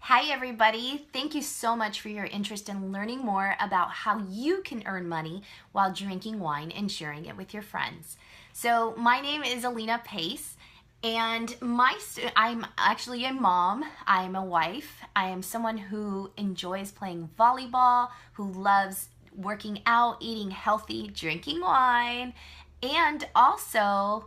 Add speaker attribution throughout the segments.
Speaker 1: Hi everybody, thank you so much for your interest in learning more about how you can earn money while drinking wine and sharing it with your friends. So my name is Alina Pace and I'm actually a mom, I'm a wife, I am someone who enjoys playing volleyball, who loves working out, eating healthy, drinking wine, and also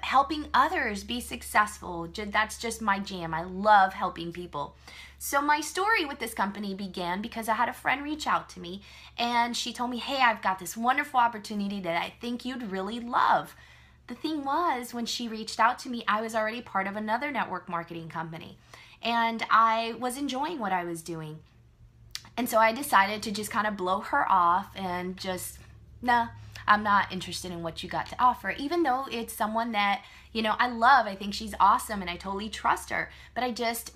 Speaker 1: helping others be successful. That's just my jam. I love helping people. So my story with this company began because I had a friend reach out to me and she told me, hey, I've got this wonderful opportunity that I think you'd really love. The thing was, when she reached out to me, I was already part of another network marketing company and I was enjoying what I was doing. And so I decided to just kind of blow her off and just, nah, I'm not interested in what you got to offer, even though it's someone that, I love. I think she's awesome and I totally trust her. But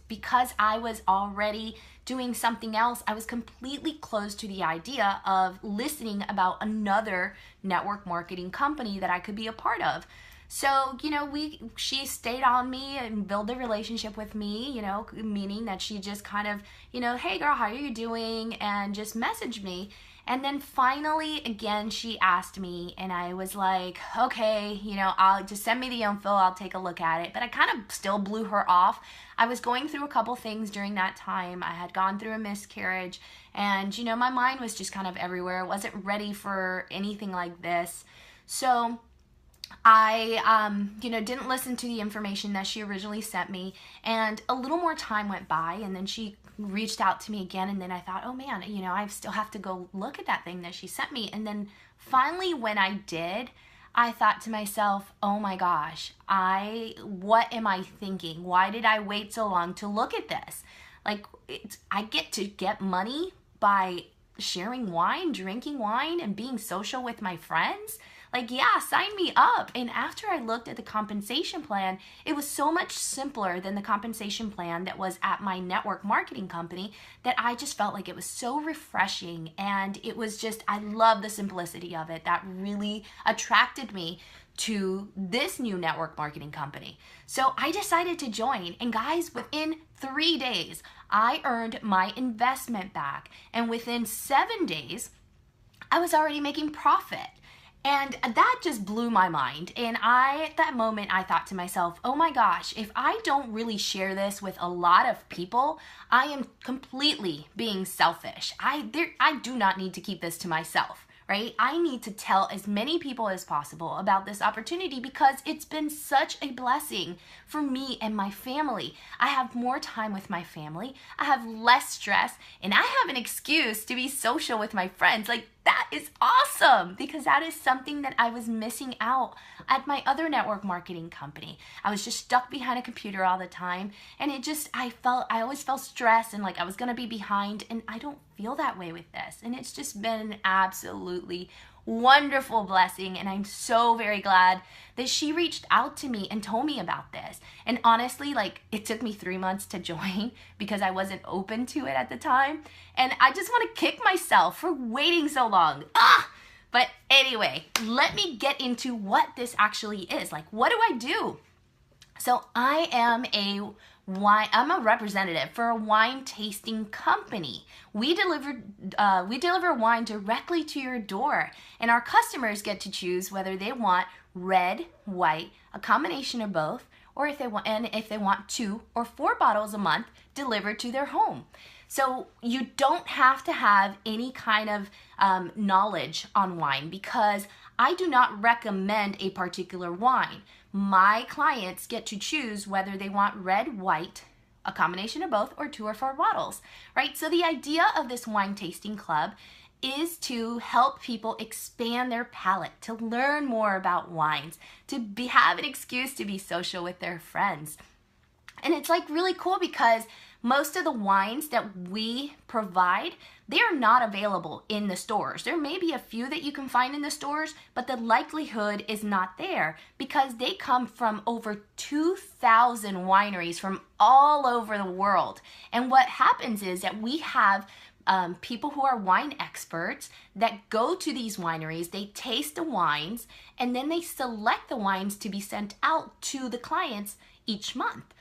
Speaker 1: because I was already doing something else, I was completely closed to the idea of listening about another network marketing company that I could be a part of. So, she stayed on me and built a relationship with me, meaning that she just kind of, hey girl, how are you doing? And just messaged me. And then finally, again, she asked me and I was like, okay, I'll just send me the info. I'll take a look at it. But I kind of still blew her off. I was going through a couple things during that time. I had gone through a miscarriage and, my mind was just kind of everywhere. I wasn't ready for anything like this. So I, didn't listen to the information that she originally sent me, and a little more time went by, and then she reached out to me again, and then I thought, oh man, I still have to go look at that thing that she sent me. And then finally, when I did, I thought to myself, oh my gosh, what am I thinking? Why did I wait so long to look at this? I get to get money by sharing wine, drinking wine, and being social with my friends. Yeah, sign me up. And after I looked at the compensation plan, it was so much simpler than the compensation plan that was at my network marketing company that I just felt like it was so refreshing. And it was just, I love the simplicity of it. That really attracted me to this new network marketing company. So I decided to join. And guys, within 3 days, I earned my investment back. And within 7 days, I was already making profit. And that just blew my mind. And at that moment, I thought to myself, oh my gosh, if I don't really share this with a lot of people, I am completely being selfish. I do not need to keep this to myself, right? I need to tell as many people as possible about this opportunity because it's been such a blessing for me and my family. I have more time with my family. I have less stress, and I have an excuse to be social with my friends. That is awesome because that is something that I was missing out at my other network marketing company. I was just stuck behind a computer all the time, and I always felt stressed and like I was gonna be behind, and I don't feel that way with this. And it's just been an absolutely wonderful blessing, and I'm so very glad that she reached out to me and told me about this. And honestly, it took me 3 months to join because I wasn't open to it at the time, and I just want to kick myself for waiting so long. But anyway, let me get into what this actually is. What do I do? So I'm a representative for a wine tasting company. We deliver wine directly to your door, and our customers get to choose whether they want red, white, a combination of both, or if they want 2 or 4 bottles a month delivered to their home. So you don't have to have any kind of knowledge on wine because I do not recommend a particular wine. My clients get to choose whether they want red, white, a combination of both, or 2 or 4 bottles, right? So the idea of this wine tasting club is to help people expand their palate, to learn more about wines, to have an excuse to be social with their friends. And it's really cool because most of the wines that we provide, they are not available in the stores. There may be a few that you can find in the stores, but the likelihood is not there because they come from over 2,000 wineries from all over the world. And what happens is that we have people who are wine experts that go to these wineries, they taste the wines, and then they select the wines to be sent out to the clients each month.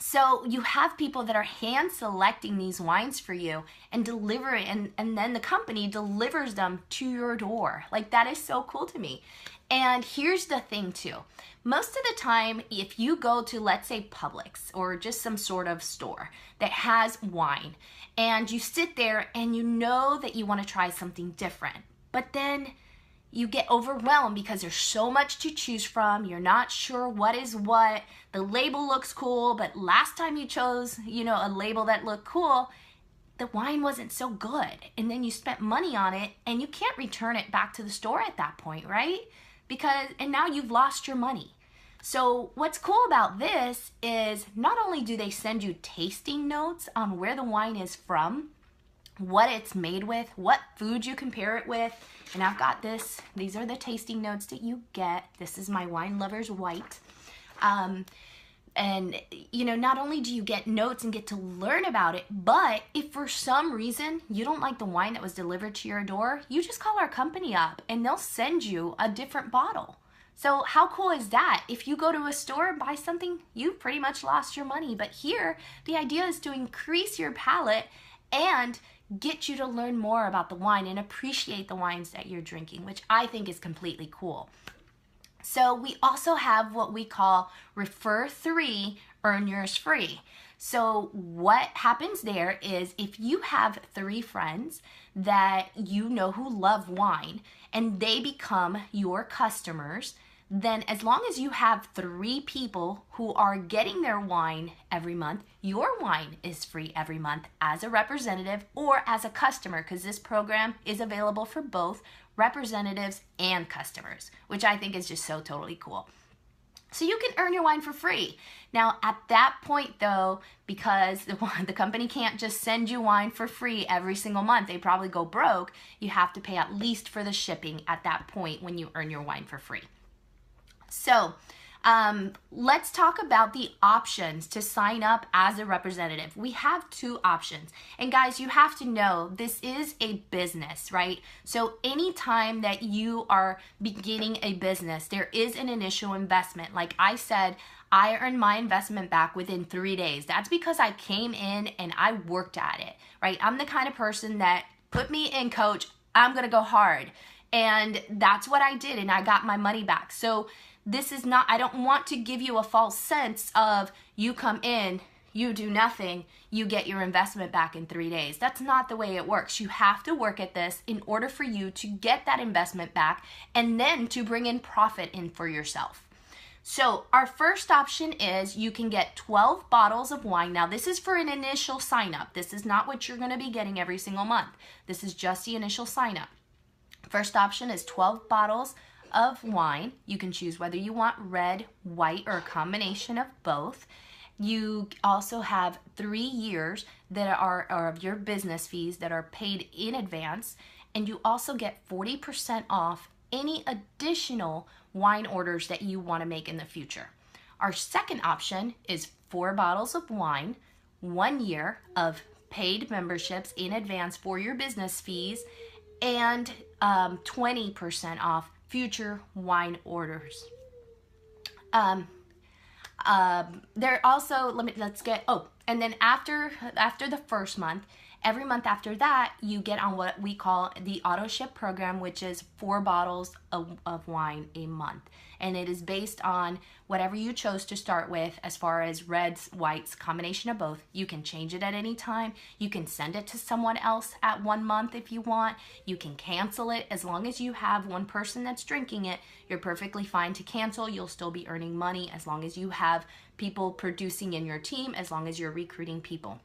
Speaker 1: So you have people that are hand selecting these wines for you and deliver it, and then the company delivers them to your door. Like, that is so cool to me. And here's the thing too. Most of the time, if you go to, let's say, Publix or just some sort of store that has wine, and you sit there and you know that you want to try something different, but then you get overwhelmed because there's so much to choose from. You're not sure what is what. The label looks cool, but last time you chose, a label that looked cool, the wine wasn't so good. And then you spent money on it and you can't return it back to the store at that point, right? And now you've lost your money. So what's cool about this is not only do they send you tasting notes on where the wine is from, what it's made with, what food you compare it with, and I've got this. These are the tasting notes that you get. This is my Wine Lover's White. And not only do you get notes and get to learn about it, but if for some reason you don't like the wine that was delivered to your door, you just call our company up and they'll send you a different bottle. So how cool is that? If you go to a store and buy something, you've pretty much lost your money. But here, the idea is to increase your palate and get you to learn more about the wine and appreciate the wines that you're drinking, which I think is completely cool. So we also have what we call Refer 3, Earn Yours Free. So what happens there is if you have 3 friends that you know who love wine and they become your customers, then as long as you have 3 people who are getting their wine every month, your wine is free every month as a representative or as a customer, because this program is available for both representatives and customers, which I think is just so totally cool. So you can earn your wine for free. Now at that point though, because the company can't just send you wine for free every single month, they probably go broke, you have to pay at least for the shipping at that point when you earn your wine for free. So let's talk about the options to sign up as a representative. We have 2 options. And guys, you have to know this is a business, right? So anytime that you are beginning a business, there is an initial investment. Like I said, I earned my investment back within 3 days. That's because I came in and I worked at it, right? I'm the kind of person that put me in, coach, I'm going to go hard. And that's what I did, and I got my money back. So this is not, I don't want to give you a false sense of you come in, you do nothing, you get your investment back in 3 days. That's not the way it works. You have to work at this in order for you to get that investment back and then to bring in profit in for yourself. So our first option is you can get 12 bottles of wine. Now this is for an initial sign up. This is not what you're going to be getting every single month. This is just the initial sign up. First option is 12 bottles of wine. You can choose whether you want red, white, or a combination of both. You also have 3 years that are of your business fees that are paid in advance, and you also get 40% off any additional wine orders that you want to make in the future. Our second option is 4 bottles of wine, 1 year of paid memberships in advance for your business fees, and 20% off future wine orders. There also, and then after the first month, every month after that, you get on what we call the auto ship program, which is 4 bottles of wine a month. And it is based on whatever you chose to start with as far as reds, whites, combination of both. You can change it at any time. You can send it to someone else at 1 month if you want. You can cancel it. As long as you have one person that's drinking it, you're perfectly fine to cancel. You'll still be earning money as long as you have people producing in your team, as long as you're recruiting people.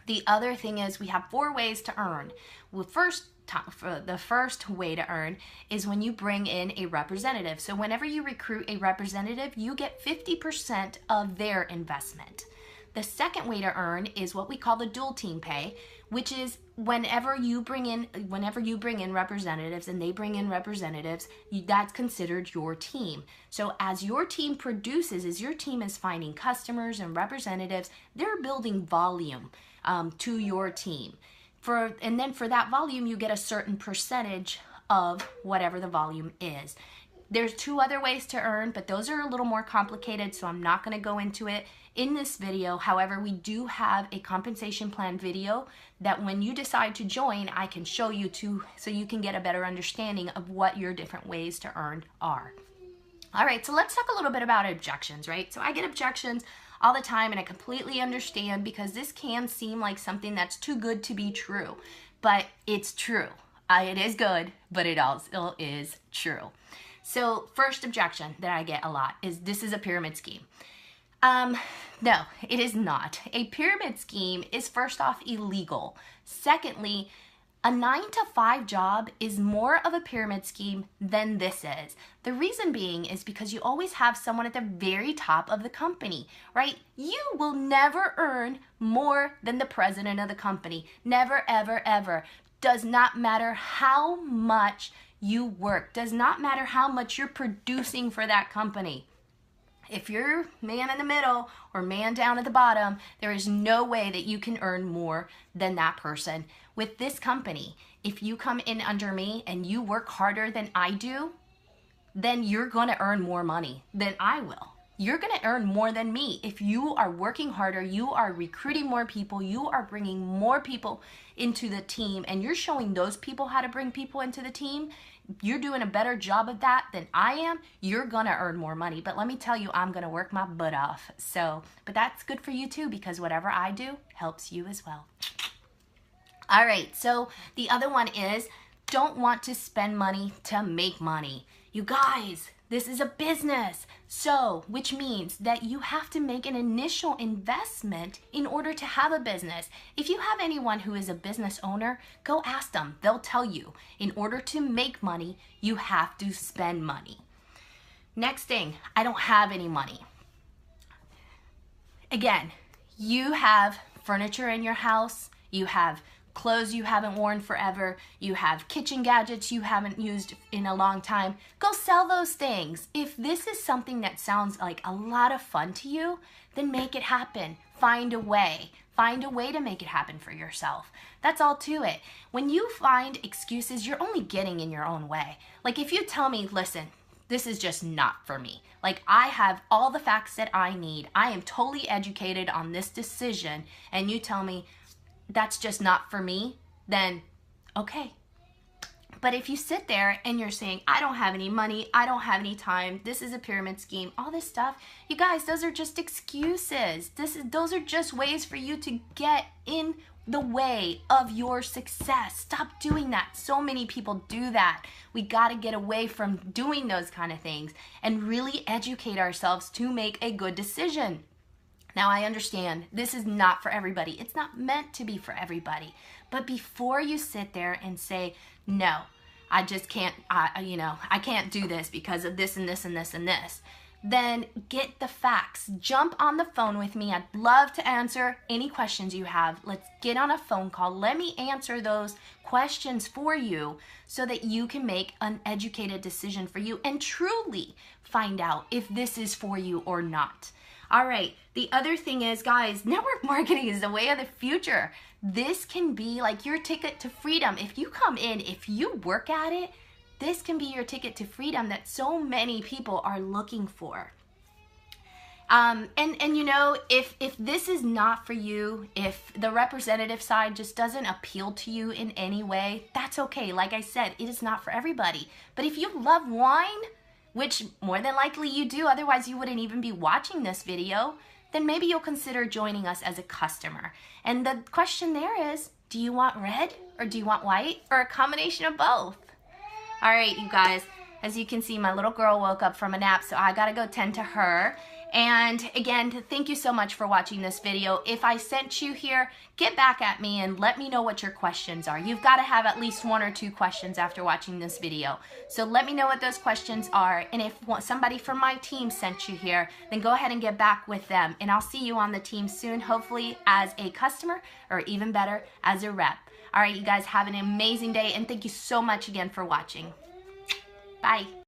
Speaker 1: The other thing is we have 4 ways to earn. Well, the first way to earn is when you bring in a representative. So whenever you recruit a representative, you get 50% of their investment. The second way to earn is what we call the dual team pay, which is whenever you bring in representatives and they bring in representatives, that's considered your team. So as your team produces, as your team is finding customers and representatives, they're building volume to your team. And then for that volume, you get a certain percentage of whatever the volume is. There's 2 other ways to earn, but those are a little more complicated, so I'm not going to go into it in this video. However, we do have a compensation plan video that when you decide to join, I can show you so you can get a better understanding of what your different ways to earn are. All right, so let's talk a little bit about objections, right? So I get objections all the time, and I completely understand because this can seem like something that's too good to be true, but it's true. It is good, but it also is true. So first objection that I get a lot is this is a pyramid scheme. No, it is not. A pyramid scheme is first off illegal. Secondly, a 9-to-5 job is more of a pyramid scheme than this is. The reason being is because you always have someone at the very top of the company, right? You will never earn more than the president of the company. Never, ever, ever. Does not matter how much you work. Does not matter how much you're producing for that company. If you're man in the middle or man down at the bottom, there is no way that you can earn more than that person. With this company, if you come in under me and you work harder than I do, then you're going to earn more money than I will. You're going to earn more than me. If you are working harder, you are recruiting more people, you are bringing more people into the team, and you're showing those people how to bring people into the team, you're doing a better job of that than I am, you're going to earn more money. But let me tell you, I'm going to work my butt off. But that's good for you too, because whatever I do helps you as well. All right, so the other one is don't want to spend money to make money. You guys, this is a business. So, which means that you have to make an initial investment in order to have a business. If you have anyone who is a business owner, go ask them. They'll tell you, in order to make money, you have to spend money. Next thing, I don't have any money. Again, you have furniture in your house, you have clothes you haven't worn forever, you have kitchen gadgets you haven't used in a long time. Go sell those things. If this is something that sounds like a lot of fun to you, then make it happen. Find a way. Find a way to make it happen for yourself. That's all to it. When you find excuses, you're only getting in your own way. Like if you tell me, listen, this is just not for me. Like I have all the facts that I need. I am totally educated on this decision, and you tell me, that's just not for me, then okay. But if you sit there and you're saying, I don't have any money, I don't have any time, this is a pyramid scheme, all this stuff, you guys, those are just excuses. Those are just ways for you to get in the way of your success. Stop doing that. So many people do that. We got to get away from doing those kind of things and really educate ourselves to make a good decision. Now, I understand this is not for everybody. It's not meant to be for everybody. But before you sit there and say, no, I just can't, I can't do this because of this and this and this and this, then get the facts. Jump on the phone with me. I'd love to answer any questions you have. Let's get on a phone call. Let me answer those questions for you so that you can make an educated decision for you and truly find out if this is for you or not. All right, the other thing is, guys, network marketing is the way of the future. This can be like your ticket to freedom. If you come in, if you work at it, this can be your ticket to freedom that so many people are looking for. And you know, if this is not for you, if the representative side just doesn't appeal to you in any way, that's okay. Like I said, it is not for everybody. But if you love wine, which more than likely you do, otherwise you wouldn't even be watching this video, then maybe you'll consider joining us as a customer. And the question there is, do you want red or do you want white or a combination of both? All right, you guys, as you can see, my little girl woke up from a nap, so I gotta go tend to her. And again, thank you so much for watching this video. If I sent you here, get back at me and let me know what your questions are. You've got to have at least 1 or 2 questions after watching this video. So let me know what those questions are. And if somebody from my team sent you here, then go ahead and get back with them. And I'll see you on the team soon, hopefully as a customer or even better, as a rep. All right, you guys have an amazing day, and thank you so much again for watching. Bye.